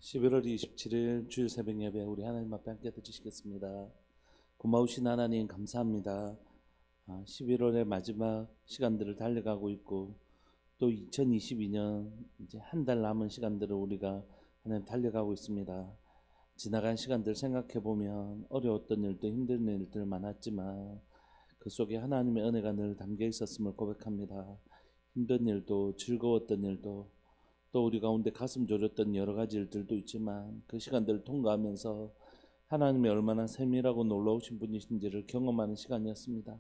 11월 27일 주일 새벽 예배 우리 하나님 앞에 함께 드리시겠습니다. 고마우신 하나님 감사합니다. 11월의 마지막 시간들을 달려가고 있고 또 2022년 이제 한 달 남은 시간들을 우리가 하나님 달려가고 있습니다. 지나간 시간들 생각해 보면 어려웠던 일도 힘든 일들 많았지만 그 속에 하나님의 은혜가 늘 담겨 있었음을 고백합니다. 힘든 일도 즐거웠던 일도 또 우리 가운데 가슴 졸였던 여러 가지 일들도 있지만 그 시간들을 통과하면서 하나님이 얼마나 세밀하고 놀라우신 분이신지를 경험하는 시간이었습니다.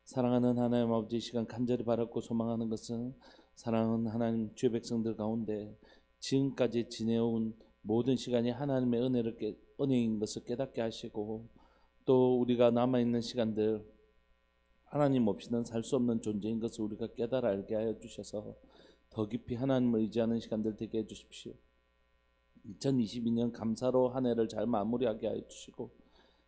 사랑하는 하나님 아버지, 이 시간 간절히 바랐고 소망하는 것은 사랑하는 하나님 주의 백성들 가운데 지금까지 지내온 모든 시간이 하나님의 은혜인 것을 깨닫게 하시고 또 우리가 남아있는 시간들 하나님 없이는 살 수 없는 존재인 것을 우리가 깨달아 알게 하여 주셔서 더 깊이 하나님을 의지하는 시간들 되게 해주십시오. 2022년 감사로 한 해를 잘 마무리하게 하여 주시고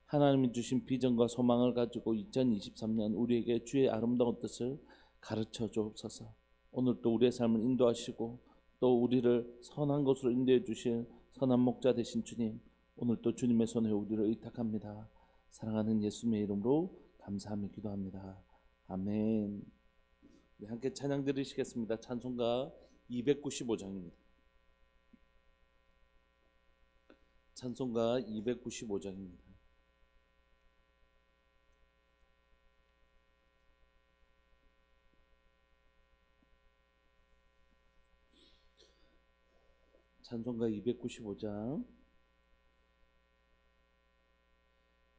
하나님이 주신 비전과 소망을 가지고 2023년 우리에게 주의 아름다운 뜻을 가르쳐 주옵소서. 오늘 또 우리의 삶을 인도하시고 또 우리를 선한 곳으로 인도해 주실 선한 목자 되신 주님, 오늘 또 주님의 손에 우리를 의탁합니다. 사랑하는 예수님의 이름으로 감사하며 기도합니다. 아멘. 네, 함께 찬양 드리시겠습니다. 찬송가 295장입니다. 찬송가 295장입니다. 찬송가 295장.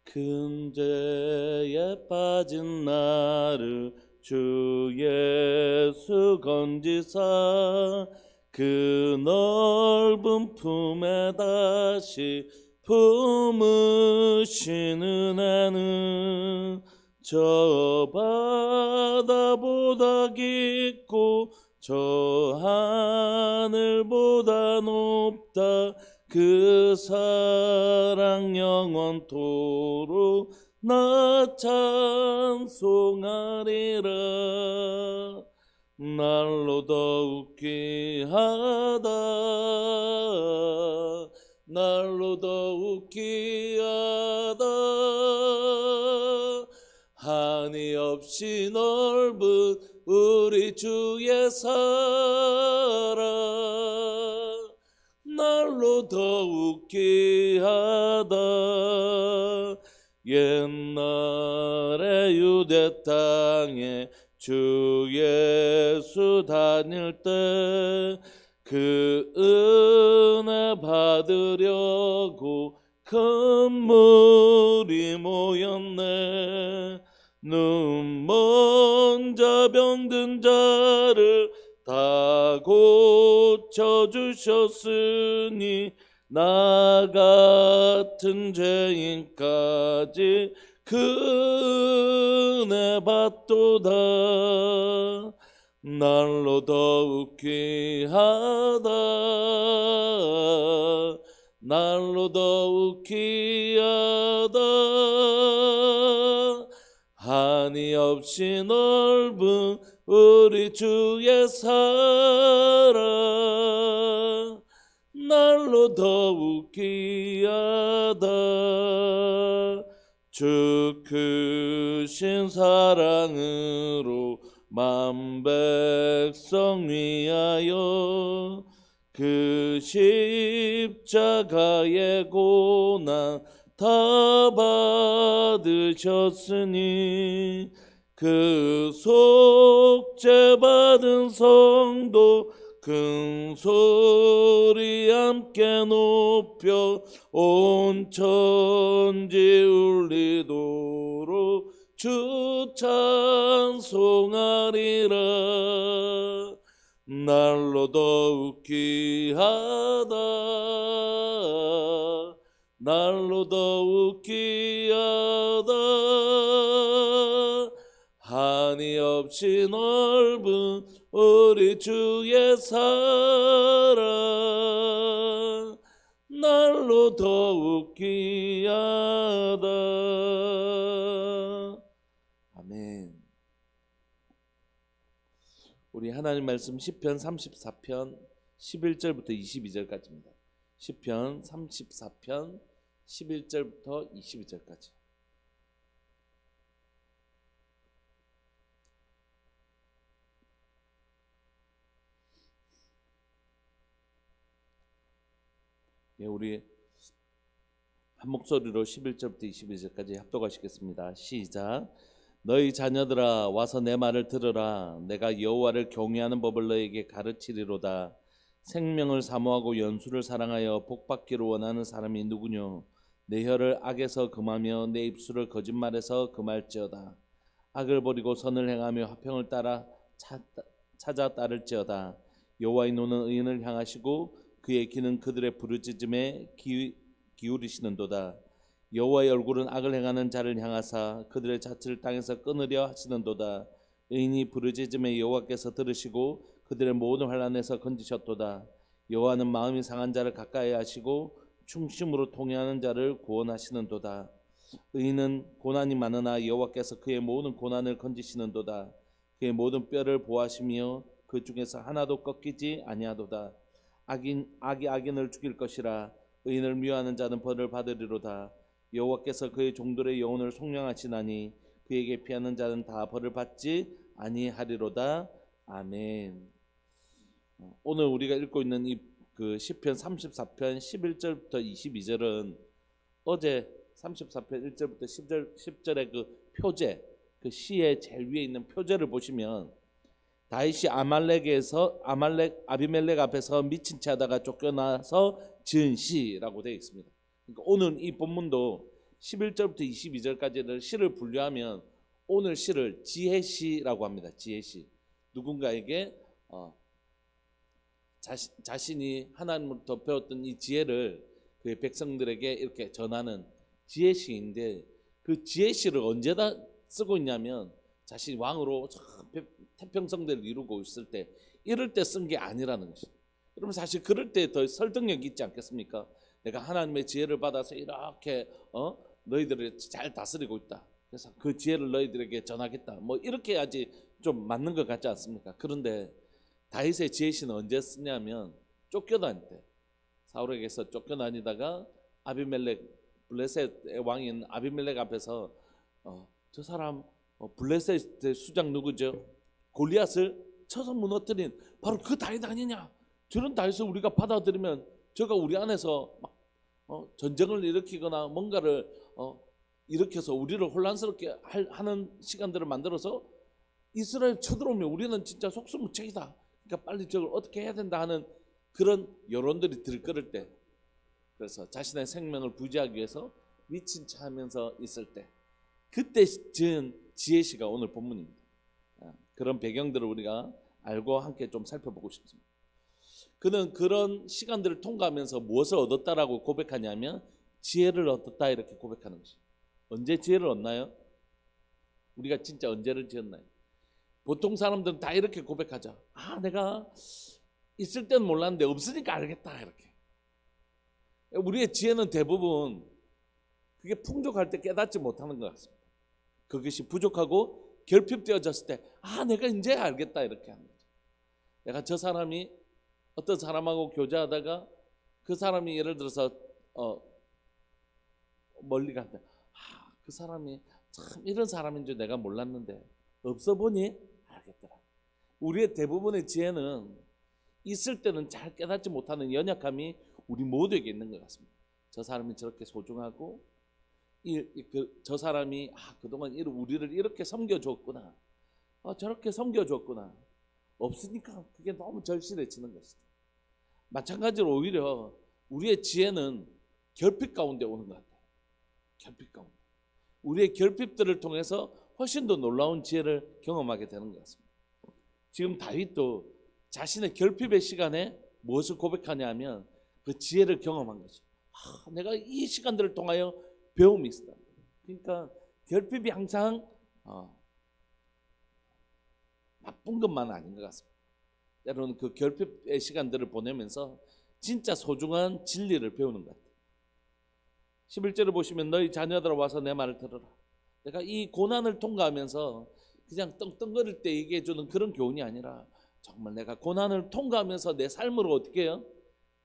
큰 죄에 빠진 나를 주 예수 건지사 그 넓은 품에 다시 품으신 은혜는 저 바다보다 깊고 저 하늘보다 높다. 그 사랑 영원토록 나 찬송하리라. 날로 더욱 귀하다. 날로 더욱 귀하다. 한이 없이 넓은 우리 주의 사랑 날로 더욱 귀하다. 옛날에 유대 땅에 주 예수 다닐 때 그 은혜 받으려고 큰 물이 모였네. 눈먼 자 병든 자를 다 고쳐주셨으니 나 같은 죄인까지 그 은혜 받도다. 날로 더욱 귀하다. 날로 더욱 귀하다. 한이 없이 넓은 우리 주의 사랑 날로 더욱 귀하다. 주 크신 사랑으로 만 백성 위하여 그 십자가의 고난 다 받으셨으니 그 속죄 받은 성도 큰 소리 함께 높여 온 천지 울리도록 주 찬송하리라. 날로 더욱 귀하다. 날로 더욱 귀하다. 한이 없이 넓은 우리 주의 사랑 날로 더욱 귀하다. 아멘. 우리 하나님 말씀 시편 34편 11절부터 22절까지입니다. 시편 34편 11절부터 22절까지. 예, 우리 한 목소리로 11절부터 22절까지 합독하시겠습니다. 시작. 너희 자녀들아 와서 내 말을 들으라. 내가 여호와를 경외하는 법을 너희에게 가르치리로다. 생명을 사모하고 연수를 사랑하여 복받기를 원하는 사람이 누구뇨? 내 혀를 악에서 금하며 내 입술을 거짓말에서 금할지어다. 악을 버리고 선을 행하며 화평을 따라 찾아 따를지어다. 여호와의 눈은 의인을 향하시고 그의 귀는 그들의 부르짖음에 기울이시는도다. 여호와의 얼굴은 악을 행하는 자를 향하사 그들의 자취를 땅에서 끊으려 하시는도다. 의인이 부르짖음에 여호와께서 들으시고 그들의 모든 환난에서 건지셨도다. 여호와는 마음이 상한 자를 가까이 하시고 충심으로 통회하는 자를 구원하시는도다. 의인은 고난이 많으나 여호와께서 그의 모든 고난을 건지시는도다. 그의 모든 뼈를 보하시며 그 중에서 하나도 꺾이지 아니하도다. 악이 악인을 죽일 것이라. 의인을 미워하는 자는 벌을 받으리로다. 여호와께서 그의 종들의 영혼을 속량하시나니 그에게 피하는 자는 다 벌을 받지 아니하리로다. 아멘. 오늘 우리가 읽고 있는 이 그 시편 34편 11절부터 22절은 어제 34편 1절부터 10절의 그 표제, 그 시의 제일 위에 있는 표제를 보시면 다윗이 아비멜렉 앞에서 미친 채 하다가 쫓겨나서 지은 시라고 되어 있습니다. 그러니까 오늘 이 본문도 11절부터 22절까지를 시를 분류하면 오늘 시를 지혜시라고 합니다. 지혜시. 누군가에게 자신이 하나님으로부터 배웠던 이 지혜를 그의 백성들에게 이렇게 전하는 지혜시인데, 그 지혜시를 언제다 쓰고 있냐면 자신이 왕으로 태평성대를 이루고 있을 때, 이럴 때 쓴 게 아니라는 것이. 그러면 사실 그럴 때 더 설득력이 있지 않겠습니까? 내가 하나님의 지혜를 받아서 이렇게 너희들을 잘 다스리고 있다. 그래서 그 지혜를 너희들에게 전하겠다. 뭐 이렇게 해야지 좀 맞는 것 같지 않습니까? 그런데 다윗의 지혜시는 언제 쓰냐면 쫓겨다닐 때, 사울에게서 쫓겨다니다가 아비멜렉, 블레셋의 왕인 아비멜렉 앞에서 저 사람 블레셋의 수장 누구죠? 골리앗을 쳐서 무너뜨린 바로 그 다윗 아니냐? 저런 다윗을 우리가 받아들이면 저가 우리 안에서 막 전쟁을 일으키거나 뭔가를 일으켜서 우리를 혼란스럽게 하는 시간들을 만들어서 이스라엘 쳐들어오면 우리는 진짜 속수무책이다. 그러니까 빨리 저걸 어떻게 해야 된다 하는 그런 여론들이 들끓을 때, 그래서 자신의 생명을 부지하기 위해서 미친 체 하면서 있을 때, 그때 지은 지혜시가 오늘 본문입니다. 그런 배경들을 우리가 알고 함께 좀 살펴보고 싶습니다. 그는 그런 시간들을 통과하면서 무엇을 얻었다라고 고백하냐면 지혜를 얻었다 이렇게 고백하는 것이에요. 언제 지혜를 얻나요? 우리가 진짜 언제를 지었나요? 보통 사람들은 다 이렇게 고백하죠. 내가 있을 때는 몰랐는데 없으니까 알겠다 이렇게. 우리의 지혜는 대부분 그게 풍족할 때 깨닫지 못하는 것 같습니다. 그것이 부족하고 결핍되어졌을 때 내가 이제 알겠다 이렇게 하는 거죠. 내가 저 사람이 어떤 사람하고 교제하다가 그 사람이 예를 들어서 멀리 간다. 그 사람이 참 이런 사람인 줄 내가 몰랐는데 없어 보니 알겠더라. 우리의 대부분의 지혜는 있을 때는 잘 깨닫지 못하는 연약함이 우리 모두에게 있는 것 같습니다. 저 사람이 저렇게 소중하고 저 사람이 그동안 우리를 이렇게 섬겨줬구나, 저렇게 섬겨줬구나. 없으니까 그게 너무 절실해지는 것이죠. 마찬가지로 오히려 우리의 지혜는 결핍 가운데 오는 것 같아요. 결핍 가운데. 우리의 결핍들을 통해서 훨씬 더 놀라운 지혜를 경험하게 되는 것 같습니다. 지금 다윗도 자신의 결핍의 시간에 무엇을 고백하냐 하면 그 지혜를 경험한 거죠. 내가 이 시간들을 통하여 배움이 있다. 그러니까 결핍이 항상 나쁜 것만 아닌 것 같습니다. 때로는 그 결핍의 시간들을 보내면서 진짜 소중한 진리를 배우는 것 같아요. 11절을 보시면 너희 자녀들아 와서 내 말을 들어라. 내가 이 고난을 통과하면서 그냥 떵떵거릴 때 얘기해 주는 그런 교훈이 아니라 정말 내가 고난을 통과하면서 내 삶으로 어떻게 해요?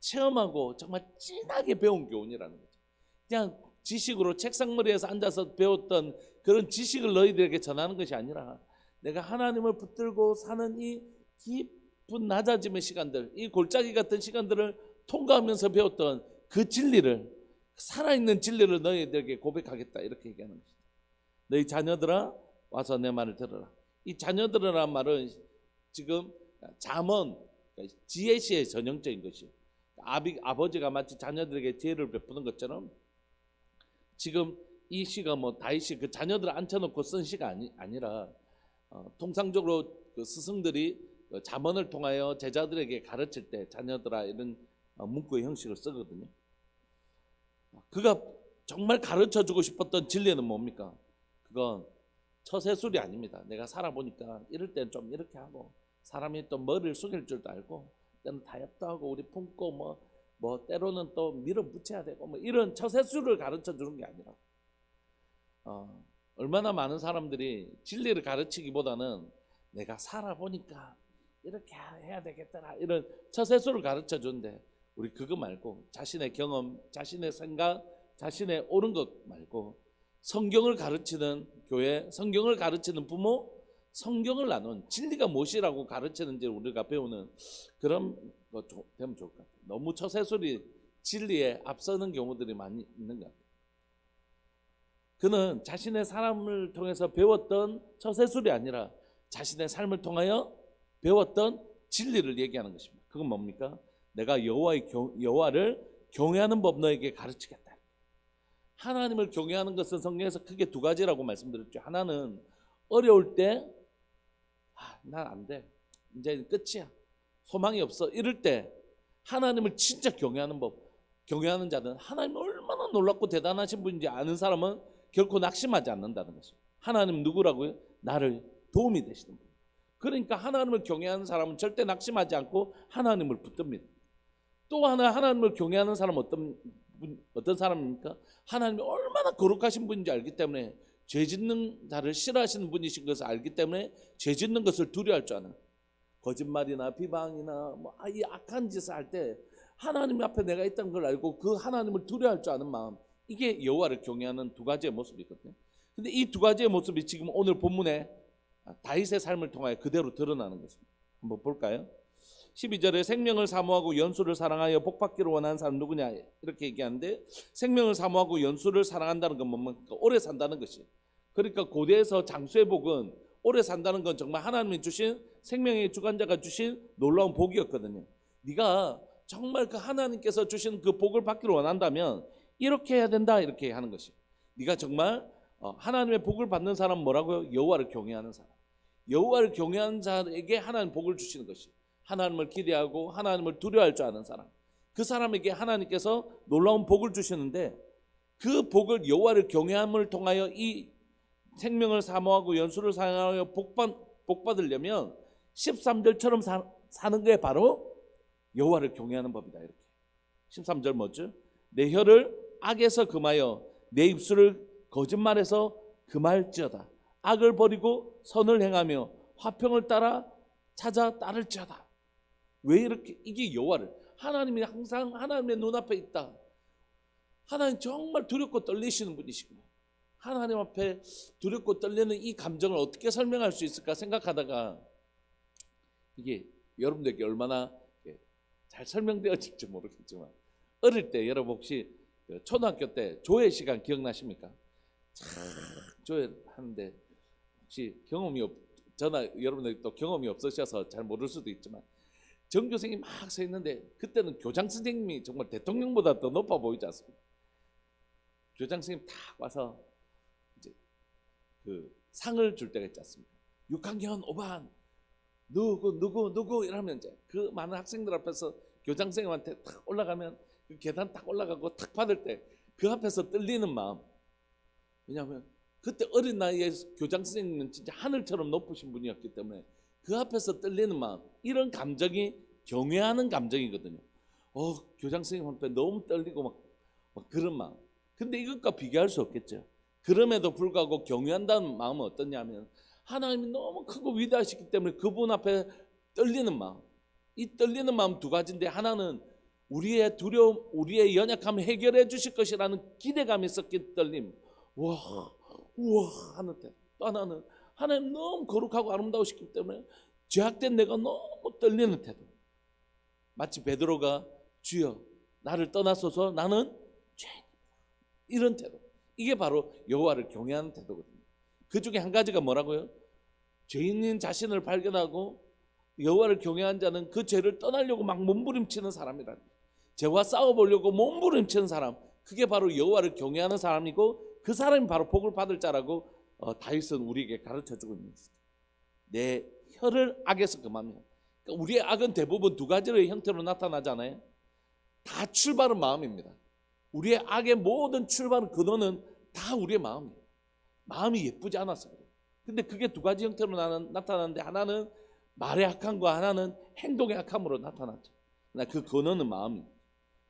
체험하고 정말 진하게 배운 교훈이라는 거죠. 그냥 지식으로 책상머리에서 앉아서 배웠던 그런 지식을 너희들에게 전하는 것이 아니라 내가 하나님을 붙들고 사는 이 깊은 낮아짐의 시간들, 이 골짜기 같은 시간들을 통과하면서 배웠던 그 진리를, 살아있는 진리를 너희들에게 고백하겠다, 이렇게 얘기하는 것이다. 너희 자녀들아 와서 내 말을 들어라. 이 자녀들이라는 말은 지금 잠언, 지혜시의 전형적인 것이에요. 아버지가 마치 자녀들에게 지혜를 베푸는 것처럼 지금 이 시가 뭐 다윗이 그 자녀들을 앉혀놓고 쓴 시가 아니라 통상적으로 그 스승들이 잠언을 통하여 제자들에게 가르칠 때 자녀들아 이런 문구의 형식을 쓰거든요. 그가 정말 가르쳐주고 싶었던 진리는 뭡니까? 그건 처세술이 아닙니다. 내가 살아보니까 이럴 때는 좀 이렇게 하고 사람이 또 머리를 숙일 줄도 알고 때는 타협도 하고 우리 품고 뭐 때로는 또 밀어붙여야 되고 뭐 이런 처세술을 가르쳐주는 게 아니라 얼마나 많은 사람들이 진리를 가르치기보다는 내가 살아보니까 이렇게 해야 되겠더라 이런 처세술을 가르쳐주는데 우리 그거 말고 자신의 경험, 자신의 생각, 자신의 옳은 것 말고 성경을 가르치는 교회, 성경을 가르치는 부모, 성경을 나눈 진리가 무엇이라고 가르치는지 우리가 배우는 그런 거 되면 좋을 것 같아요. 너무 처세술이 진리에 앞서는 경우들이 많이 있는 것 같아요. 그는 자신의 삶을 통해서 배웠던 처세술이 아니라 자신의 삶을 통하여 배웠던 진리를 얘기하는 것입니다. 그건 뭡니까? 내가 여호와를 경외하는 법 너에게 가르치겠다. 하나님을 경외하는 것은 성경에서 크게 두 가지라고 말씀드렸죠. 하나는 어려울 때 난 안 돼, 이제 끝이야, 소망이 없어, 이럴 때 하나님을 진짜 경외하는 법, 경외하는 자는 하나님 얼마나 놀랍고 대단하신 분인지 아는 사람은 결코 낙심하지 않는다는 것이죠. 하나님 누구라고요? 나를 도움이 되시는 분. 그러니까 하나님을 경외하는 사람은 절대 낙심하지 않고 하나님을 붙듭니다. 또 하나 하나님을 경외하는 사람은 어떤 사람입니까? 하나님이 얼마나 거룩하신 분인지 알기 때문에 죄 짓는 자를 싫어하시는 분이신 것을 알기 때문에 죄 짓는 것을 두려워할 줄 아는, 거짓말이나 비방이나 이 악한 짓을 할 때 하나님 앞에 내가 있다는 걸 알고 그 하나님을 두려워할 줄 아는 마음, 이게 여호와를 경외하는 두 가지의 모습이거든요. 근데 이 두 가지의 모습이 지금 오늘 본문에 다윗의 삶을 통하여 그대로 드러나는 것입니다. 한번 볼까요? 12절에 생명을 사모하고 연수를 사랑하여 복받기를 원하는 사람 누구냐 이렇게 얘기하는데, 생명을 사모하고 연수를 사랑한다는 건 뭡니까? 오래 산다는 것이에요. 그러니까 고대에서 장수의 복은, 오래 산다는 건 정말 하나님이 주신, 생명의 주관자가 주신 놀라운 복이었거든요. 네가 정말 그 하나님께서 주신 그 복을 받기를 원한다면 이렇게 해야 된다, 이렇게 하는 것이에요. 네가 정말 하나님의 복을 받는 사람은 뭐라고요? 여호와를 경외하는 사람. 여호와를 경외하는 자에게 하나님 복을 주시는 것이에요. 하나님을 기대하고 하나님을 두려워할 줄 아는 사람, 그 사람에게 하나님께서 놀라운 복을 주시는데, 그 복을 여호와를 경외함을 통하여 이 생명을 사모하고 연수를 사랑하여 복 받으려면 13절처럼 사는 게 바로 여호와를 경외하는 법이다. 이렇게 13절 뭐죠? 내 혀를 악에서 금하여 내 입술을 거짓말에서 금할지어다. 악을 버리고 선을 행하며 화평을 찾아 따를지어다. 왜 이렇게? 이게 여호와를, 하나님이 항상 하나님의 눈앞에 있다. 하나님 정말 두렵고 떨리시는 분이시구나. 하나님 앞에 두렵고 떨리는 이 감정을 어떻게 설명할 수 있을까 생각하다가 이게 여러분들에게 얼마나 잘 설명되어질지 모르겠지만, 어릴 때 여러분 혹시 초등학교 때 조회 시간 기억나십니까? 조회하는데 혹시 여러분들 또 경험이 없으셔서 잘 모를 수도 있지만, 전교생이 막 서 있는데 그때는 교장 선생님이 정말 대통령보다 더 높아 보이지 않습니까? 교장 선생님 딱 와서 이제 그 상을 줄 때가 있지 않습니까? 6학년 5반 누구 이러면 이제 그 많은 학생들 앞에서 교장 선생님한테 탁 올라가면, 그 계단 딱 올라가고 탁 받을 때 그 앞에서 떨리는 마음. 왜냐하면 그때 어린 나이에 교장 선생님은 진짜 하늘처럼 높으신 분이었기 때문에 그 앞에서 떨리는 마음, 이런 감정이 경외하는 감정이거든요. 교장 선생님 앞에 너무 떨리고 막 그런 마음. 근데 이것과 비교할 수 없겠죠. 그럼에도 불구하고 경외한다는 마음은 어떠냐면, 하나님이 너무 크고 위대하시기 때문에 그분 앞에 떨리는 마음. 이 떨리는 마음 두 가지인데, 하나는 우리의 두려움, 우리의 연약함을 해결해 주실 것이라는 기대감이 섞인 떨림. 우와 하는 때, 또 하나는 하나님 너무 거룩하고 아름다우시기 때문에 죄악된 내가 너무 떨리는 태도. 마치 베드로가 주여 나를 떠나소서 나는 죄인이다, 이런 태도. 이게 바로 여호와를 경외하는 태도거든요. 그 중에 한 가지가 뭐라고요? 죄인인 자신을 발견하고 여호와를 경외한 자는 그 죄를 떠나려고 막 몸부림치는 사람이라는 거예요. 죄와 싸워보려고 몸부림치는 사람, 그게 바로 여호와를 경외하는 사람이고 그 사람이 바로 복을 받을 자라고 다윗은 우리에게 가르쳐주고 있는 것이죠. 내 혀를 악에서 금하며. 그러니까 우리의 악은 대부분 두 가지의 형태로 나타나잖아요. 다 출발은 마음입니다. 우리의 악의 모든 출발은 근원은 다 우리의 마음이에요. 마음이 예쁘지 않아서 그래요. 근데 그게 두 가지 형태로 나타나는데 하나는 말의 악함과 하나는 행동의 악함으로 나타났죠. 그 근원은 마음입니다.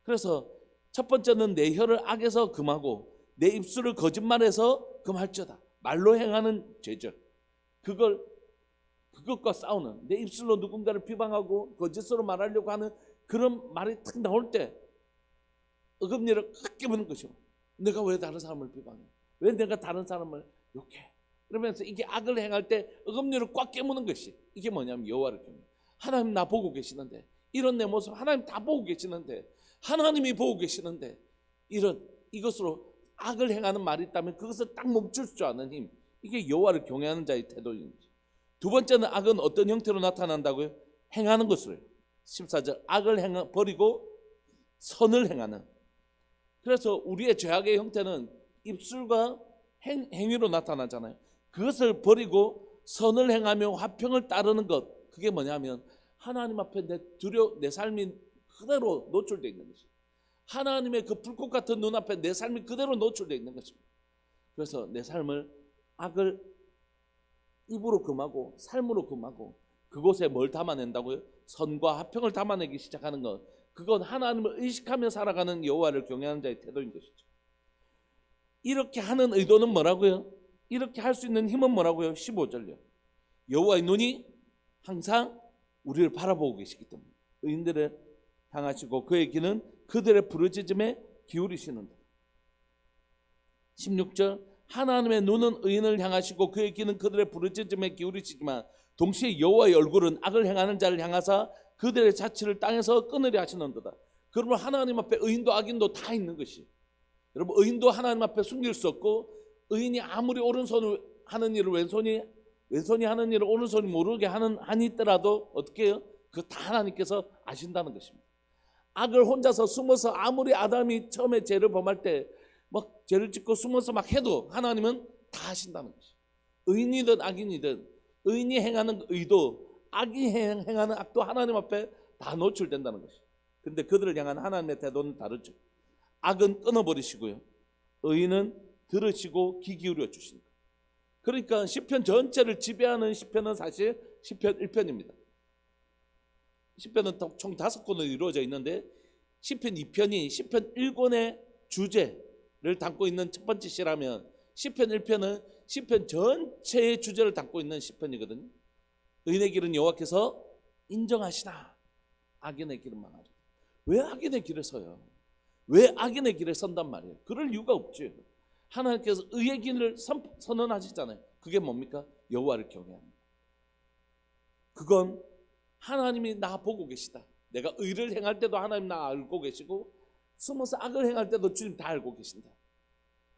그래서 첫 번째는 내 혀를 악에서 금하고 내 입술을 거짓말해서 금할지어다. 말로 행하는 죄죠. 그것과 싸우는, 내 입술로 누군가를 비방하고 거짓으로 말하려고 하는 그런 말이 탁 나올 때 어금니를 꽉 깨무는 것이요. 내가 왜 다른 사람을 비방해? 왜 내가 다른 사람을 욕해? 그러면서 이게 악을 행할 때 어금니를 꽉 깨무는 것이, 이게 뭐냐면 여호와를 경외. 하나님 나 보고 계시는데, 이런 내 모습 하나님 다 보고 계시는데, 하나님이 보고 계시는데, 이것으로 악을 행하는 말이 있다면 그것을 딱 멈출 줄 아는 힘, 이게 여호와를 경외하는 자의 태도입니다. 두 번째는 악은 어떤 형태로 나타난다고요? 행하는 것으로요. 14절 악을 버리고 선을 행하는. 그래서 우리의 죄악의 형태는 입술과 행위로 나타나잖아요. 그것을 버리고 선을 행하며 화평을 따르는 것, 그게 뭐냐면 하나님 앞에 내 삶이 그대로 노출되어 있는 것입니다. 하나님의 그 불꽃 같은 눈앞에 내 삶이 그대로 노출되어 있는 것입니다. 그래서 내 삶을 악을 입으로 금하고 삶으로 금하고 그곳에 뭘 담아낸다고요? 선과 화평을 담아내기 시작하는 것, 그건 하나님을 의식하며 살아가는 여호와를 경외하는 자의 태도인 것이죠. 이렇게 하는 의도는 뭐라고요? 이렇게 할 수 있는 힘은 뭐라고요? 15절요. 여호와의 눈이 항상 우리를 바라보고 계시기 때문에 의인들을 향하시고 그의 귀는 그들의 부르짖음에 기울이시는다. 16절 하나님의 눈은 의인을 향하시고 그의 귀는 그들의 부르짖음에 기울이시지만 동시에 여호와의 얼굴은 악을 행하는 자를 향하사 그들의 자취를 땅에서 끊으려 하시는도다. 그러면 하나님 앞에 의인도 악인도 다 있는 것이, 여러분 의인도 하나님 앞에 숨길 수 없고, 의인이 아무리 오른손을 하는 일을 왼손이 하는 일을 오른손이 모르게 하니 있더라도 어떻게 해요? 그거 다 하나님께서 아신다는 것입니다. 악을 혼자서 숨어서 아무리 아담이 처음에 죄를 범할 때 막 죄를 짓고 숨어서 막 해도 하나님은 다 하신다는 것이에요. 의인이든 악인이든 의인이 행하는 의도, 악이 행하는 악도 하나님 앞에 다 노출된다는 것이에요. 근데 그들을 향한 하나님의 태도는 다르죠. 악은 끊어버리시고요, 의인은 들으시고 귀 기울여 주십니다. 그러니까 시편 전체를 지배하는 시편은 사실 시편 1편입니다. 시편은 총 5권으로 이루어져 있는데 시편 2편이 시편 1권의 주제를 담고 있는 첫 번째 시라면 시편 1편은 시편 전체의 주제를 담고 있는 시편이거든요. 의인의 길은 여호와께서 인정하시나 악인의 길은 망하리라. 왜 악인의 길에 서요? 왜 악인의 길에 선단 말이에요? 그럴 이유가 없죠. 하나님께서 의의 길을 선언하시잖아요. 그게 뭡니까? 여호와를 경외합니다. 그건 하나님이 나 보고 계시다. 내가 의를 행할 때도 하나님 나 알고 계시고 숨어서 악을 행할 때도 주님 다 알고 계신다.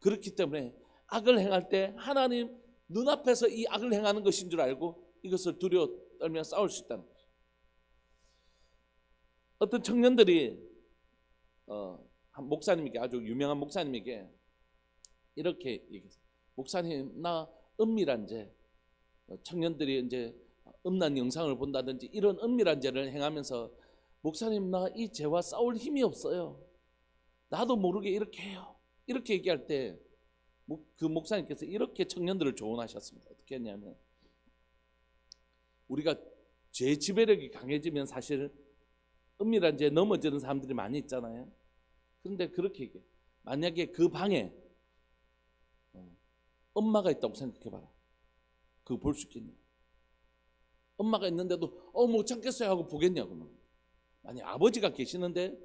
그렇기 때문에 악을 행할 때 하나님 눈앞에서 이 악을 행하는 것인 줄 알고 이것을 두려워 떨며 싸울 수 있다는 거죠. 어떤 청년들이 한 목사님에게, 아주 유명한 목사님에게 이렇게 얘기했어요. 목사님, 나 은밀한 죄, 청년들이 이제 음란 영상을 본다든지 이런 은밀한 죄를 행하면서 목사님, 나 이 죄와 싸울 힘이 없어요. 나도 모르게 이렇게 해요. 이렇게 얘기할 때 그 목사님께서 이렇게 청년들을 조언하셨습니다. 어떻게 했냐면, 우리가 죄 지배력이 강해지면 사실 은밀한 죄에 넘어지는 사람들이 많이 있잖아요. 그런데 그렇게 얘기해요. 만약에 그 방에 엄마가 있다고 생각해봐라. 그거 볼 수 있겠냐? 엄마가 있는데도 못 참겠어요 하고 보겠냐고. 만약 아버지가 계시는데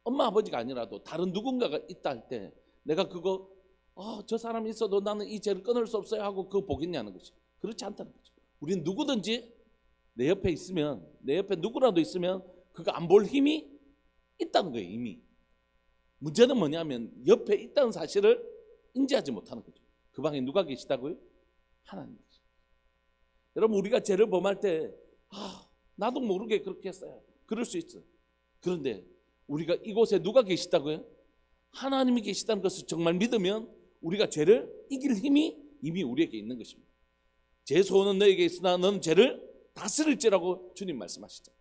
엄마 아버지가 아니라도 다른 누군가가 있다 할 때 내가 그거 저 사람이 있어도 나는 이 죄를 끊을 수 없어요 하고 그거 보겠냐는 거지. 그렇지 않다는 거죠. 우리는 누구든지 내 옆에 있으면, 내 옆에 누구라도 있으면 그거 안 볼 힘이 있다는 거예요. 이미. 문제는 뭐냐면 옆에 있다는 사실을 인지하지 못하는 거죠. 그 방에 누가 계시다고요? 하나님. 여러분, 우리가 죄를 범할 때 나도 모르게 그렇게 했어요. 그럴 수 있어요. 그런데 우리가 이곳에 누가 계시다고요? 하나님이 계시다는 것을 정말 믿으면 우리가 죄를 이길 힘이 이미 우리에게 있는 것입니다. 제 소원은 너에게 있으나 너는 죄를 다스릴지라고 주님 말씀하시죠.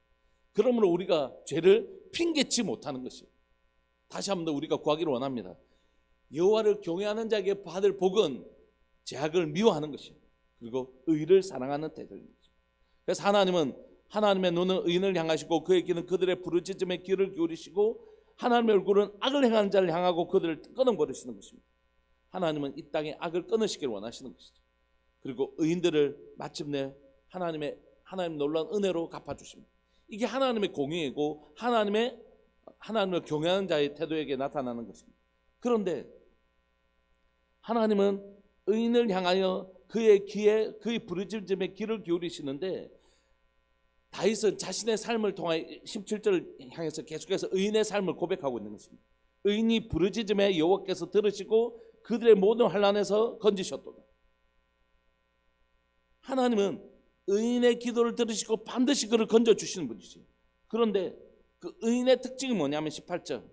그러므로 우리가 죄를 핑계치 못하는 것이에요. 다시 한 번 더 우리가 구하기를 원합니다. 여호와를 경외하는 자에게 받을 복은 죄악을 미워하는 것이에요. 그리고 의를 사랑하는 태도입니다. 그래서 하나님은 하나님의 눈은 의인을 향하시고 그의 귀는 그들의 부르짖음에 귀를 기울이시고 하나님의 얼굴은 악을 행하는 자를 향하고 그들을 끊어버리시는 것입니다. 하나님은 이 땅에 악을 끊으시길 원하시는 것이죠. 그리고 의인들을 마침내 하나님 놀라운 은혜로 갚아주십니다. 이게 하나님의 공의이고 하나님을 경외하는 자의 태도에게 나타나는 것입니다. 그런데 하나님은 의인을 향하여 그의 부르짖음에 귀를 기울이시는데 다윗은 자신의 삶을 통해 17절을 향해서 계속해서 의인의 삶을 고백하고 있는 것입니다. 의인이 부르짖음에 여호와께서 들으시고 그들의 모든 환난에서 건지셨도다. 하나님은 의인의 기도를 들으시고 반드시 그를 건져주시는 분이시죠. 그런데 그 의인의 특징이 뭐냐면 18절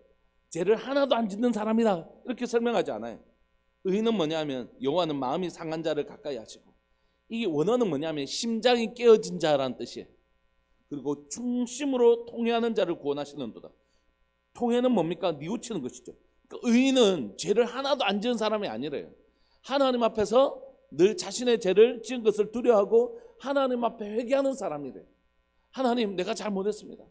죄를 하나도 안 짓는 사람이다 이렇게 설명하지 않아요. 의인은 뭐냐면 여호와는 마음이 상한 자를 가까이 하시고, 이게 원어는 뭐냐면 심장이 깨어진 자라는 뜻이에요. 그리고 중심으로 통회하는 자를 구원하시는도다. 통회는 뭡니까? 뉘우치는 것이죠. 그러니까 의인은 죄를 하나도 안 지은 사람이 아니래요. 하나님 앞에서 늘 자신의 죄를 지은 것을 두려워하고 하나님 앞에 회개하는 사람이래요. 하나님, 내가 잘못했습니다.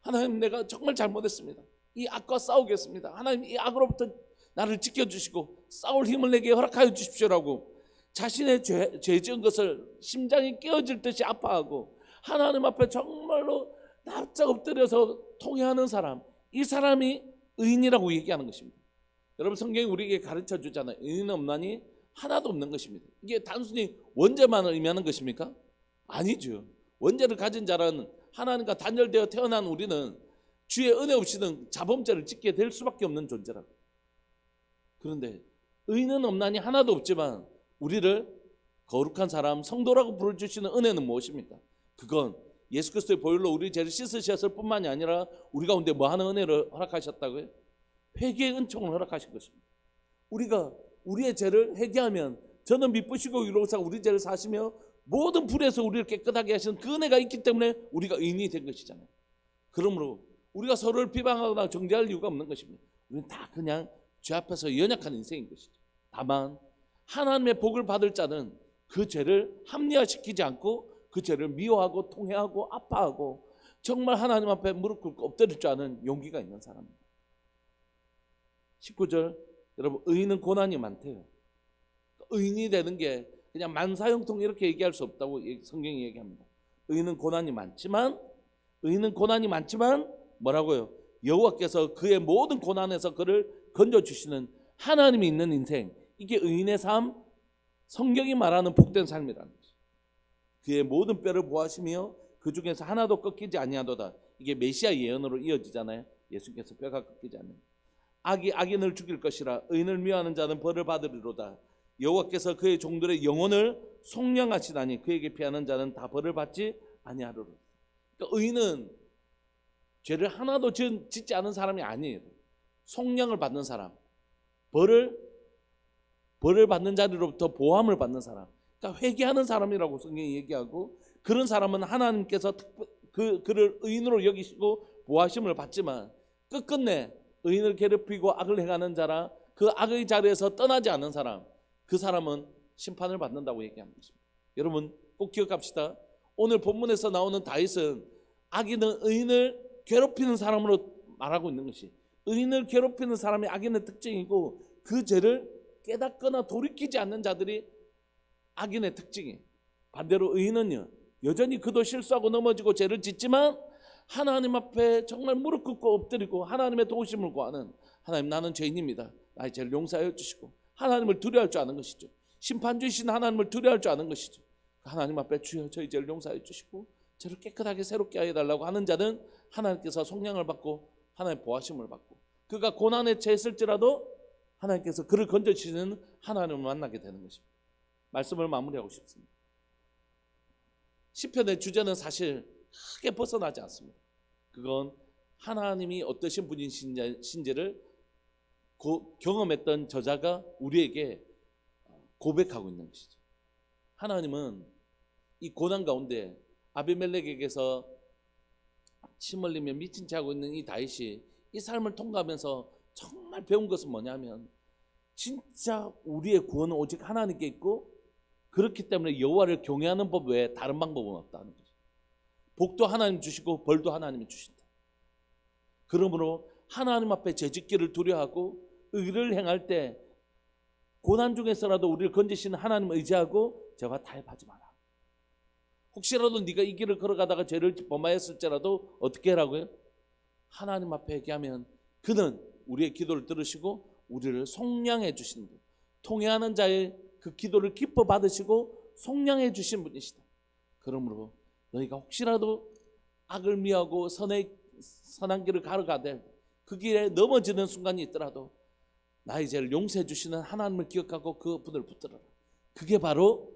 하나님, 내가 정말 잘못했습니다. 이 악과 싸우겠습니다. 하나님, 이 악으로부터 나를 지켜주시고 싸울 힘을 내게 허락하여 주십시오라고 자신의 죄 지은 것을 심장이 깨어질 듯이 아파하고 하나님 앞에 정말로 납작 엎드려서 통회하는 사람, 이 사람이 의인이라고 얘기하는 것입니다. 여러분, 성경이 우리에게 가르쳐 주잖아요. 의인은 없나니 하나도 없는 것입니다. 이게 단순히 원죄만을 의미하는 것입니까? 아니죠. 원죄를 가진 자라는 하나님과 단절되어 태어난 우리는 주의 은혜 없이는 자범죄를 짓게 될 수밖에 없는 존재라고. 그런데 의인은 없나니 하나도 없지만 우리를 거룩한 사람, 성도라고 부르주시는 은혜는 무엇입니까? 그건 예수 그리스도의 보혈로 우리 죄를 씻으셨을 뿐만이 아니라 우리 가운데 뭐 하는 은혜를 허락하셨다고요? 회개의 은총을 허락하신 것입니다. 우리가 우리의 죄를 회개하면 저는 미쁘시고 위로우사 우리 죄를 사시며 모든 불에서 우리를 깨끗하게 하시는 그 은혜가 있기 때문에 우리가 의인이 된 것이잖아요. 그러므로 우리가 서로를 비방하거나 정죄할 이유가 없는 것입니다. 우리는 다 그냥 죄 앞에서 연약한 인생인 것이죠. 다만 하나님의 복을 받을 자는 그 죄를 합리화시키지 않고 그 죄를 미워하고 통회하고 아파하고 정말 하나님 앞에 무릎 꿇고 엎드릴 줄 아는 용기가 있는 사람입니다. 19절, 여러분, 의인은 고난이 많대요. 의인이 되는 게 그냥 만사형통 이렇게 얘기할 수 없다고 성경이 얘기합니다. 의인은 고난이 많지만 뭐라고요? 여호와께서 그의 모든 고난에서 그를 건져주시는 하나님이 있는 인생, 이게 의인의 삶, 성경이 말하는 복된 삶이라는 거죠. 그의 모든 뼈를 보하시며 그 중에서 하나도 꺾이지 아니하도다. 이게 메시아 예언으로 이어지잖아요. 예수께서 뼈가 꺾이지 않는. 악이 악인을 죽일 것이라 의인을 미워하는 자는 벌을 받으리로다. 여호와께서 그의 종들의 영혼을 속량하시다니 그에게 피하는 자는 다 벌을 받지 아니하리로다. 그러니까 의인은 죄를 하나도 짓지 않은 사람이 아니에요. 속량을 받는 사람, 벌을 받는 자리로부터 보함을 받는 사람, 그러니까 회개하는 사람이라고 성경이 얘기하고, 그런 사람은 하나님께서 그를 의인으로 여기시고 보하심을 받지만 끝끝내 의인을 괴롭히고 악을 행하는 자라 그 악의 자리에서 떠나지 않는 사람, 그 사람은 심판을 받는다고 얘기하는 것입니다. 여러분 꼭 기억합시다. 오늘 본문에서 나오는 다윗은 악인은 의인을 괴롭히는 사람으로 말하고 있는 것이, 의인을 괴롭히는 사람이 악인의 특징이고 그 죄를 깨닫거나 돌이키지 않는 자들이 악인의 특징이에요. 반대로 의인은요, 여전히 그도 실수하고 넘어지고 죄를 짓지만 하나님 앞에 정말 무릎 꿇고 엎드리고 하나님의 도우심을 구하는, 하나님 나는 죄인입니다, 나의 죄를 용서하여 주시고 하나님을 두려워할 줄 아는 것이죠. 심판주이신 하나님을 두려워할 줄 아는 것이죠. 하나님 앞에 주여 저희 죄를 용서하여 주시고 저를 깨끗하게 새롭게 하여 달라고 하는 자는 하나님께서 속량을 받고 하나님의 보호하심을 받고, 그가 고난에 처했을지라도 하나님께서 그를 건져주시는 하나님을 만나게 되는 것입니다. 말씀을 마무리하고 싶습니다. 시편의 주제는 사실 크게 벗어나지 않습니다. 그건 하나님이 어떠신 분이신지를 경험했던 저자가 우리에게 고백하고 있는 것이죠. 하나님은 이 고난 가운데 아비멜렉에게서 침 흘리며 미친 채 하고 있는 이 다윗이 이 삶을 통과하면서 정말 배운 것은 뭐냐면, 진짜 우리의 구원은 오직 하나님께 있고, 그렇기 때문에 여호와를 경외하는 법 외에 다른 방법은 없다는 거죠. 복도 하나님 주시고 벌도 하나님이 주신다. 그러므로 하나님 앞에 죄짓기를 두려워하고 의를 행할 때 고난 중에서라도 우리를 건지시는 하나님을 의지하고 죄와 타협하지 마라. 혹시라도 네가 이 길을 걸어가다가 죄를 범하였을지라도 어떻게 하라고요? 하나님 앞에 얘기하면 그는 우리의 기도를 들으시고 우리를 속량해 주시는 분, 통회하는 자의 그 기도를 기뻐 받으시고 속량해 주신 분이시다. 그러므로 너희가 혹시라도 악을 미하고 선한 길을 걸어가되 그 길에 넘어지는 순간이 있더라도 나의 죄를 용서해 주시는 하나님을 기억하고 그 분을 붙들어라. 그게 바로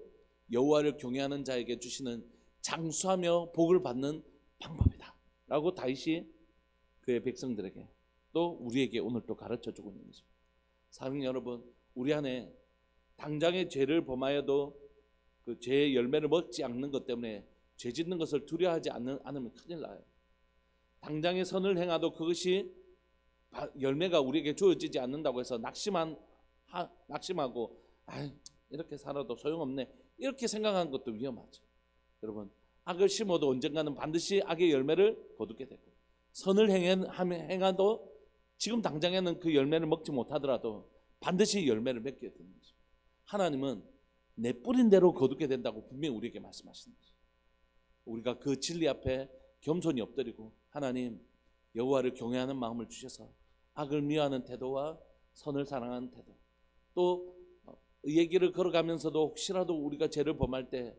여호와를 경외하는 자에게 주시는 장수하며 복을 받는 방법이다 라고 다윗이 그의 백성들에게 또 우리에게 오늘 또 가르쳐주고 있는 것입니다. 사랑하는 여러분, 우리 안에 당장의 죄를 범하여도 그 죄의 열매를 먹지 않는 것 때문에 죄 짓는 것을 두려워하지 않으면 큰일 나요. 당장의 선을 행하도 그것이 열매가 우리에게 주어지지 않는다고 해서 낙심하고 이렇게 살아도 소용없네 이렇게 생각하는 것도 위험하죠. 여러분, 악을 심어도 언젠가는 반드시 악의 열매를 거두게 되고, 선을 행하도 지금 당장에는 그 열매를 먹지 못하더라도 반드시 열매를 맺게 되는 거죠. 하나님은 내 뿌린 대로 거두게 된다고 분명히 우리에게 말씀하시는 거죠. 우리가 그 진리 앞에 겸손히 엎드리고 하나님 여호와를 경외하는 마음을 주셔서 악을 미워하는 태도와 선을 사랑하는 태도, 또 의의 길을 걸어가면서도 혹시라도 우리가 죄를 범할 때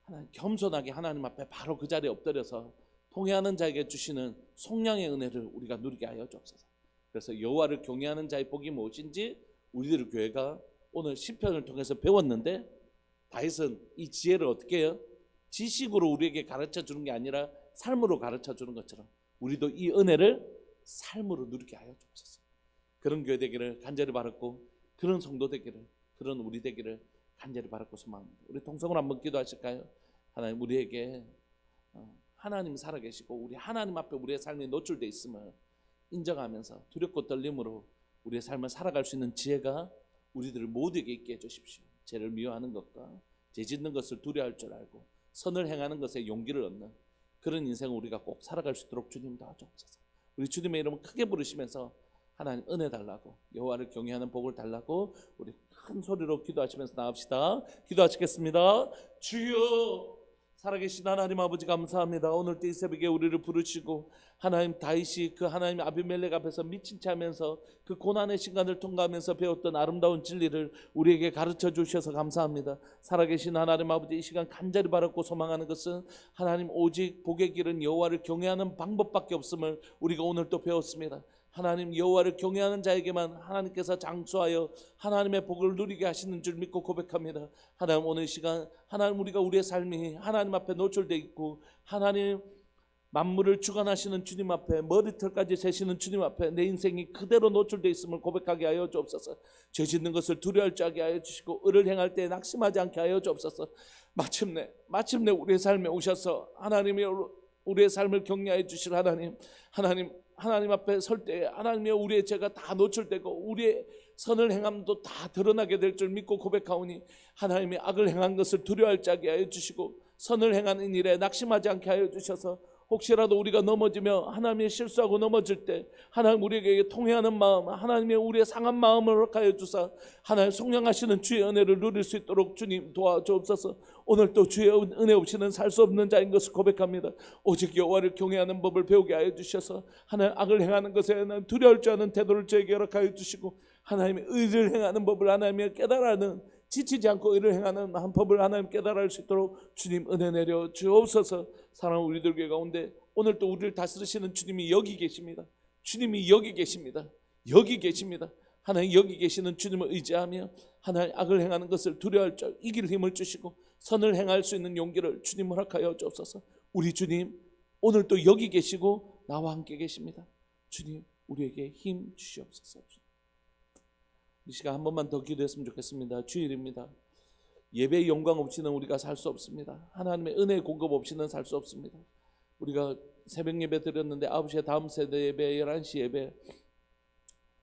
하나님 겸손하게 하나님 앞에 바로 그 자리에 엎드려서 통회하는 자에게 주시는 속량의 은혜를 우리가 누리게 하여 주옵소서. 그래서 여호와를 경외하는 자의 복이 무엇인지 우리들 교회가 오늘 시편을 통해서 배웠는데, 다윗은 이 지혜를 어떻게 해요? 지식으로 우리에게 가르쳐 주는 게 아니라 삶으로 가르쳐 주는 것처럼 우리도 이 은혜를 삶으로 누리게 하여 주옵소서. 그런 교회 되기를 간절히 바랐고, 그런 성도 되기를, 그런 우리 되기를 간절히 바랐고 소망합니다. 우리 통성으로 한번 기도하실까요? 하나님, 우리에게 하나님 살아계시고 우리 하나님 앞에 우리의 삶이 노출되어 있음을 인정하면서 두렵고 떨림으로 우리의 삶을 살아갈 수 있는 지혜가 우리들을 모두에게 있게 해주십시오. 죄를 미워하는 것과 죄 짓는 것을 두려워할 줄 알고 선을 행하는 것에 용기를 얻는 그런 인생을 우리가 꼭 살아갈 수 있도록 주님 도와주옵소서. 우리 주님의 이름을 크게 부르시면서 하나님 은혜 달라고, 여호와를 경외하는 복을 달라고 우리 큰 소리로 기도하시면서 나갑시다. 기도하시겠습니다. 주여, 살아계신 하나님 아버지 감사합니다. 오늘 이 새벽에 우리를 부르시고 하나님 다윗이 그 하나님 아비멜렉 앞에서 미친 채 하면서 그 고난의 시간을 통과하면서 배웠던 아름다운 진리를 우리에게 가르쳐 주셔서 감사합니다. 살아계신 하나님 아버지, 이 시간 간절히 바랐고 소망하는 것은 하나님 오직 복의 길은 여호와를 경외하는 방법밖에 없음을 우리가 오늘 또 배웠습니다. 하나님 여호와를 경외하는 자에게만 하나님께서 장수하여 하나님의 복을 누리게 하시는 줄 믿고 고백합니다. 하나님, 오늘 시간 하나님 우리가 우리의 삶이 하나님 앞에 노출되어 있고 하나님 만물을 주관하시는 주님 앞에 머리털까지 세시는 주님 앞에 내 인생이 그대로 노출되어 있음을 고백하게 하여 주옵소서. 죄 짓는 것을 두려워할 줄 알게 하여 주시고 의를 행할 때 낙심하지 않게 하여 주옵소서. 마침내 우리의 삶에 오셔서 하나님의 우리의 삶을 격려해 주실 하나님 앞에 설 때 하나님의 우리의 죄가 다 노출되고 우리의 선을 행함도 다 드러나게 될 줄 믿고 고백하오니 하나님의 악을 행한 것을 두려워할 자게 하여 주시고 선을 행하는 일에 낙심하지 않게 하여 주셔서 혹시라도 우리가 넘어지며 하나님의 실수하고 넘어질 때 하나님 우리에게 통회하는 마음, 하나님의 우리의 상한 마음을 허락하여 주사 하나님 속량하시는 주의 은혜를 누릴 수 있도록 주님 도와주옵소서. 오늘 또 주의 은혜 없이는 살 수 없는 자인 것을 고백합니다. 오직 여호와를 경외하는 법을 배우게 하여 주셔서 하나님 악을 행하는 것에 하나님 두려울 줄 아는 태도를 저에게 허락하여 주시고 하나님의 의를 행하는 법을 하나님의 깨달아는 지치지 않고 의를 행하는 한 법을 하나님 깨달아 할 수 있도록 주님 은혜 내려 주옵소서. 사랑하는 우리들 교회 가운데 오늘 또 우리를 다스리시는 주님이 여기 계십니다. 주님이 여기 계십니다. 여기 계십니다. 하나님 여기 계시는 주님을 의지하며 하나님 악을 행하는 것을 두려워할 줄 이길 힘을 주시고 선을 행할 수 있는 용기를 주님 허락하여 주옵소서. 우리 주님 오늘 또 여기 계시고 나와 함께 계십니다. 주님 우리에게 힘 주시옵소서. 이 시간 한 번만 더 기도했으면 좋겠습니다. 주일입니다. 예배의 영광 없이는 우리가 살 수 없습니다. 하나님의 은혜의 공급 없이는 살 수 없습니다. 우리가 새벽 예배 드렸는데 9시에 다음 세대 예배, 11시 예배,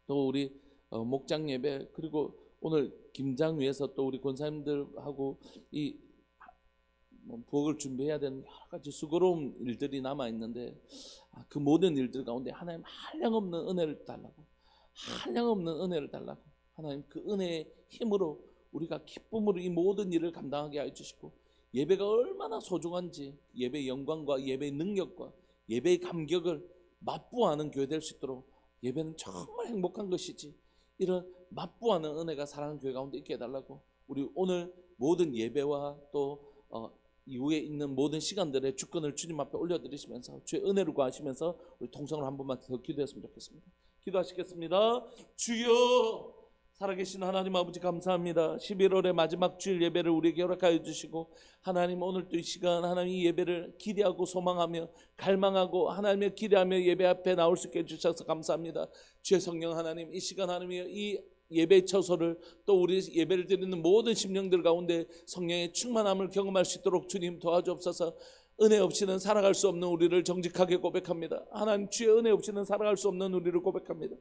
또 우리 목장 예배, 그리고 오늘 김장 위에서 또 우리 권사님들하고 이 부엌을 준비해야 되는 여러 가지 수고로운 일들이 남아 있는데 그 모든 일들 가운데 하나님 한량없는 은혜를 달라고, 한량없는 은혜를 달라고 하나님 그 은혜의 힘으로 우리가 기쁨으로 이 모든 일을 감당하게 해 주시고 예배가 얼마나 소중한지 예배의 영광과 예배의 능력과 예배의 감격을 맛보아하는 교회 될 수 있도록 예배는 정말 행복한 것이지 이런 맛보아하는 은혜가 사랑하는 교회 가운데 있게 해달라고 우리 오늘 모든 예배와 또 이후에 있는 모든 시간들의 주권을 주님 앞에 올려드리시면서 주의 은혜를 구하시면서 우리 통성을 한 번만 더 기도했으면 좋겠습니다. 기도하시겠습니다. 주여 살아계신 하나님 아버지 감사합니다. 11월의 마지막 주일 예배를 우리에게 허락하여 주시고 하나님 오늘 또 이 시간 하나님 이 예배를 기대하고 소망하며 갈망하고 하나님의 기대하며 예배 앞에 나올 수 있게 해주셔서 감사합니다. 주의 성령 하나님 이 시간 하나님의 이 예배의 처소를 또 우리 예배를 드리는 모든 심령들 가운데 성령의 충만함을 경험할 수 있도록 주님 도와주옵소서. 은혜 없이는 살아갈 수 없는 우리를 정직하게 고백합니다. 하나님 주의 은혜 없이는 살아갈 수 없는 우리를 고백합니다.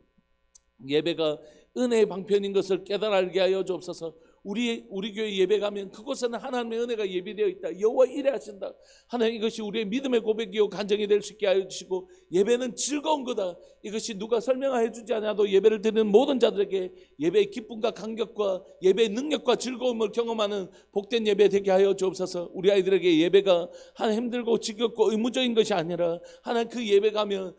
예배가 은혜의 방편인 것을 깨달아 알게 하여 주옵소서. 우리 교회 예배 가면 그곳에는 하나님의 은혜가 예비되어 있다. 여호와 이래 하신다. 하나님 이것이 우리의 믿음의 고백이요 간증이 될 수 있게 하여 주시고 예배는 즐거운 거다. 이것이 누가 설명해 주지 않아도 예배를 드리는 모든 자들에게 예배의 기쁨과 감격과 예배의 능력과 즐거움을 경험하는 복된 예배 되게 하여 주옵소서. 우리 아이들에게 예배가 하나님 힘들고 지겹고 의무적인 것이 아니라 하나님 그 예배 가면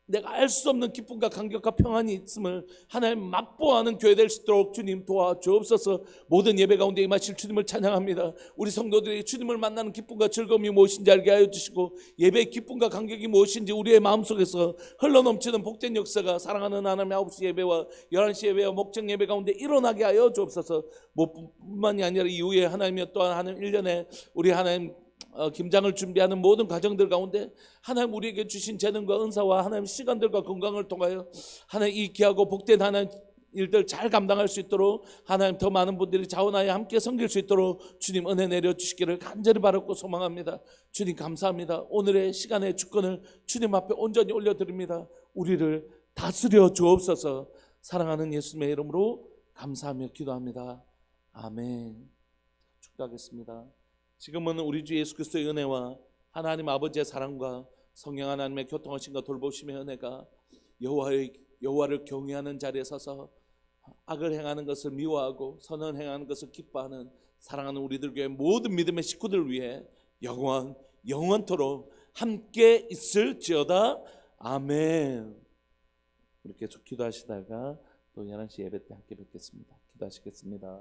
내가 알 수 없는 기쁨과 감격과 평안이 있음을 하나님 맛보아하는 교회 될 수 있도록 주님 도와주옵소서. 모든 예배 가운데 임하실 주님을 찬양합니다. 우리 성도들이 주님을 만나는 기쁨과 즐거움이 무엇인지 알게 하여 주시고 예배의 기쁨과 감격이 무엇인지 우리의 마음속에서 흘러넘치는 복된 역사가 사랑하는 하나님의 9시 예배와 11시 예배와 목장 예배 가운데 일어나게 하여 주옵소서. 뿐만이 아니라 이후에 하나님의 또한 하나님 1년에 우리 하나님 김장을 준비하는 모든 과정들 가운데 하나님 우리에게 주신 재능과 은사와 하나님 시간들과 건강을 통하여 하나님 이 귀하고 복된 하나님 일들 잘 감당할 수 있도록 하나님 더 많은 분들이 자원하여 함께 섬길 수 있도록 주님 은혜 내려주시기를 간절히 바라고 소망합니다. 주님 감사합니다. 오늘의 시간의 주권을 주님 앞에 온전히 올려드립니다. 우리를 다스려 주옵소서. 사랑하는 예수님의 이름으로 감사하며 기도합니다. 아멘. 축도하겠습니다. 지금은 우리 주 예수 그리스도의 은혜와 하나님 아버지의 사랑과 성령 하나님의 교통하심과 돌보심의 은혜가 여호와를 경외하는 자리에 서서 악을 행하는 것을 미워하고 선을 행하는 것을 기뻐하는 사랑하는 우리들 교회 모든 믿음의 식구들 위해 영원토록 함께 있을지어다. 아멘. 이렇게 기도하시다가 또 11시 예배 때 함께 뵙겠습니다. 기도하시겠습니다.